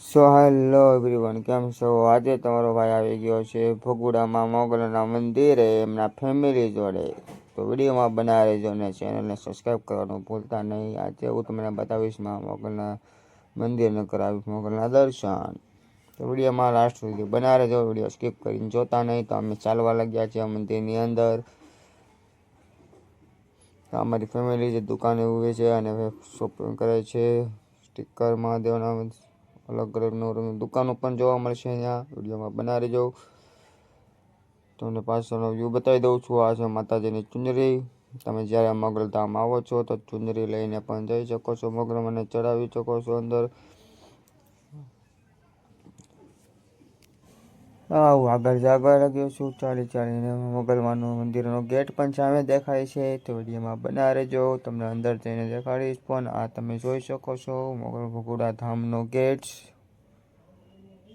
So hello everyone, કેમ છો? આજે તમારો ભાઈ આવી ગયો છે ભગુડામાં મોગલના મંદિરે એમના ફેમિલી જોડે. તો વિડીયોમાં બનાવી રહેજો અને ચેનલને સબસ્ક્રાઈબ કરવાનું ભૂલતા નહીં. આજે હું તમને બતાવીશ મોગલના મંદિરને કરાવીશ મોગલના દર્શન. તો વિડીયોમાં લાસ્ટ સુધી બનાવી રહેજો. વિડીયો સ્કીપ કરીને જોતા નહીં. તો અમે ચાલવા લાગ્યા છીએ મંદિરની અંદર. અમારી ફેમિલી જે દુકાને ઊભી છે અને શોપિંગ કરે છે. સ્ટીકર મહાદેવના અલગ અલગ દુકાનો પણ જોવા મળશે અહીંયા. વિડીયોમાં બનાવી રહેજો. તમને પાછળનો વ્યૂ બતાવી દઉં છું. આ છે માતાજીની ચુંદરી. તમે જ્યારે મોગલધામ આવો છો તો ચુંદરી લઈને પણ જઈ શકો છો. મોગલમાને ચડાવી શકો છો અંદર. હું આગળ લાગ્યો છું ચાલીને. મોગલમાનું મંદિરનો ગેટ પણ સામે દેખાય છે. તો વિડીયોમાં બનાવી રહેજો. તમને અંદર જઈને દેખાડીશ. પણ આ તમે જોઈ શકો છો મોગલ ભગુડા ધામનો ગેટ.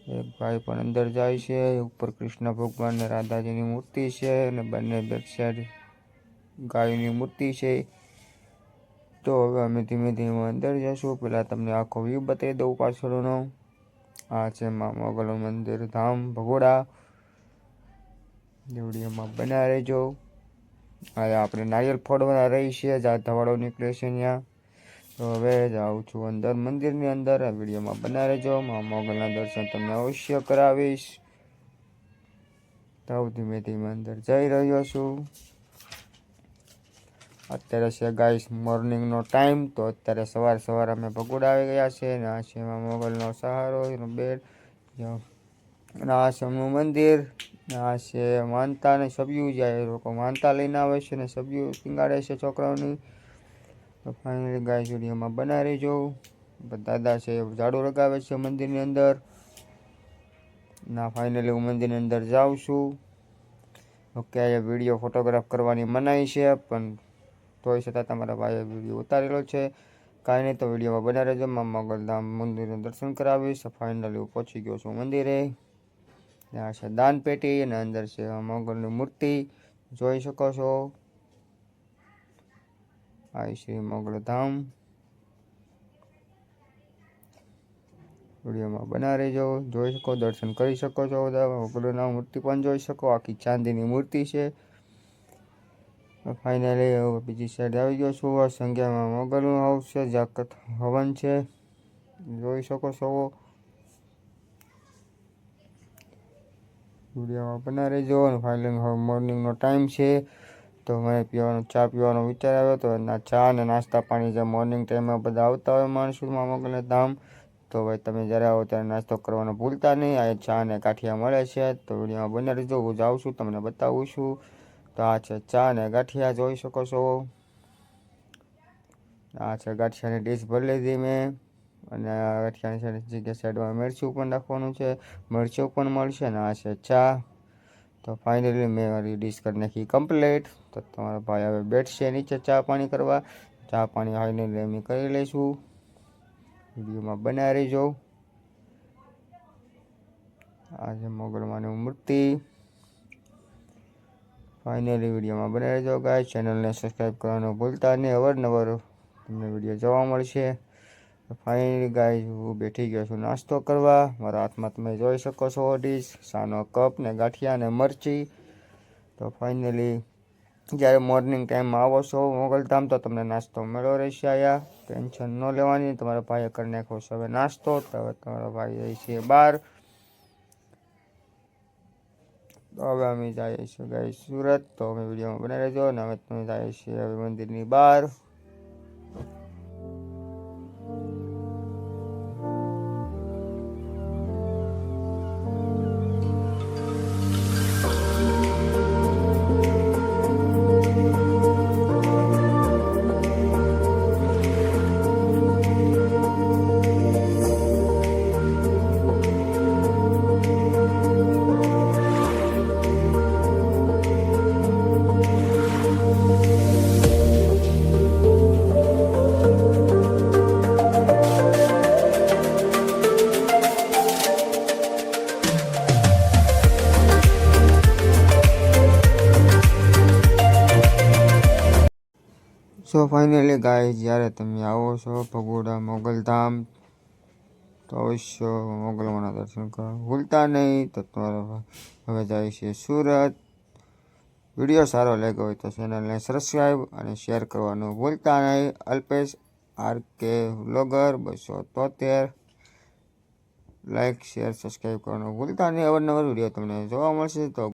એક ભાઈ પણ અંદર જાય છે. ઉપર કૃષ્ણ ભગવાન ને રાધાજીની મૂર્તિ છે અને બંને બેક સાઈડ ગાયની મૂર્તિ છે. તો હવે અમે ધીમે ધીમે અંદર જશું. પહેલાં તમને આખો વ્યૂ બતાવી દઉં પાછળનો. આ છે મોગલ મંદિર ધામ ભગોડા. વિડીયોમાં બનાવી રહેજો. હવે આપણે નારિયેલ ફોડવાના રહી છે. જ્યાં ધવાડો નીકળે છે ત્યાં. તો હવે જાઉં છું અંદર મંદિરની અંદર. વિડીયોમાં બનાવી રહેજો. મોગલના દર્શન તમને અવશ્ય કરાવીશ. તો ધીમે ધીમે અંદર જઈ રહ્યો છું. અત્યારે છે ગાઈસ મોર્નિંગનો ટાઈમ. તો અત્યારે સવાર અમે ભગોડા આવી ગયા છે. અને આ છે મોગલનો સહારો એનો બેડ. અને આ છે એમનું મંદિર. આ છે માનતા અને સબ્યું. જાય લોકો માનતા લઈને આવે છે અને સબ્યું પીંગાડે છે છોકરાઓની. તો ફાઇનલી ગાઈસ વિડીયોમાં બનાવી રહેજો. દાદા છે ઝાડુ લગાવે છે મંદિરની અંદર. ના ફાઇનલી હું મંદિરની અંદર જાઉં છું. ઓકે, આ વિડીયો ફોટોગ્રાફ કરવાની મનાઈ છે, પણ તોય છતાં તમારા ભાઈએ વિડીયો ઉતારેલો છે. કાંઈ નહીં, તો વિડીયોમાં બનાવી રહેજો. મોગલધામ મંદિરનું દર્શન કરાવીશ. ફાઇનલી હું પહોંચી ગયો છું મંદિરે. આ છે દાન પેટી અને અંદર છે મોગલની મૂર્તિ. જોઈ શકો છો. આ શ્રી મોગલધામ. વિડીયોમાં બનાવી રહેજો. જોઈ શકો, દર્શન કરી શકો છો. મોગલના મૂર્તિ પણ જોઈ શકો. આખી ચાંદીની મૂર્તિ છે. ફાઇનલી બીજી સાઈડ આવી ગયો છું. સંખ્યામાં મોગલનું હાઉસ છે, જ્યાં હવન છે. જોઈ શકો છો. વિડીયોમાં બનાવી રહેજો. અને ફાઇનલી મોર્નિંગનો ટાઈમ છે. તો મને ચા પીવાનો વિચાર આવ્યો. તો ચા અને નાસ્તા પાણી જે મોર્નિંગ ટાઈમમાં બધા આવતા હોય માણસોમાં મોગલના ધામ. તો ભાઈ તમે જ્યારે આવો ત્યારે નાસ્તો કરવાનો ભૂલતા નહીં. આ ચા અને ગાંઠિયા મળે છે. તો વિડીયોમાં બનાવી રહેજો. હું જાઉં છું, તમને બતાવું છું. તો આ છે ચા અને ગાંઠિયા. જોઈ શકો છો. આ છે ગાંઠિયાની ડીશ ભરી લીધી મેં. અને ગાંઠિયાની જગ્યા સાઈડમાં મરચું પણ નાખવાનું છે. મરચું પણ મળશે. અને આ છે ચા. તો ફાઇનલી મેં મારી ડીશ કરી નાખી કમ્પ્લીટ. તો તમારો ભાઈ હવે બેઠશે નીચે ચા પાણી કરવા. ચા પાણી ફાઇનલી અમે કરી લઈશું. વિડીયોમાં બનાવી રહેજો. આ છે મોગલમાની મૂર્તિ. ફાઇનલી વિડીયોમાં બનાવી રહેજો ગાઈસ. ચેનલને સબસ્ક્રાઈબ કરવાનું ભૂલતા નહીં. અવારનવાર તમને વિડીયો જોવા મળશે. ફાઇનલી ગાઈસ હું બેઠી ગયો છું નાસ્તો કરવા. મારા હાથમાં તમે જોઈ શકો છો ડીશ, સાનો કપ ને ગાંઠિયા ને મરચી. તો ફાઇનલી જ્યારે મોર્નિંગ ટાઈમમાં આવો છો મોગલધામ તો તમને નાસ્તો મળ્યો રહેશે. અહીંયા ટેન્શન ન લેવાની. તમારા ભાઈએ કરી નાખો છો હવે નાસ્તો. તો હવે તમારા ભાઈ જાય છે બહાર. તો હવે અમે જઈએ છીએ ગાઈસ સુરત. તો અમે વિડીયોમાં બનાવી રહેજો. અને હવે તમે જઈએ છીએ હવે મંદિરની બહાર. સો ફાઇનલી ગાઈસ જ્યારે તમે આવો છો ભગોડા મોગલધામ તો અવશ્ય મોગલમાના દર્શન કરવા ભૂલતા નહીં. તો તમારે હવે જાય છે સુરત. વિડીયો સારો લાગ્યો હોય તો ચેનલને સબસ્ક્રાઈબ અને શેર કરવાનું ભૂલતા નહીં. Alpesh RK vlogger 273 like share subscribe કરવાનું ભૂલતા નહીં. અવારનવાર વિડીયો તમને જોવા મળશે. તો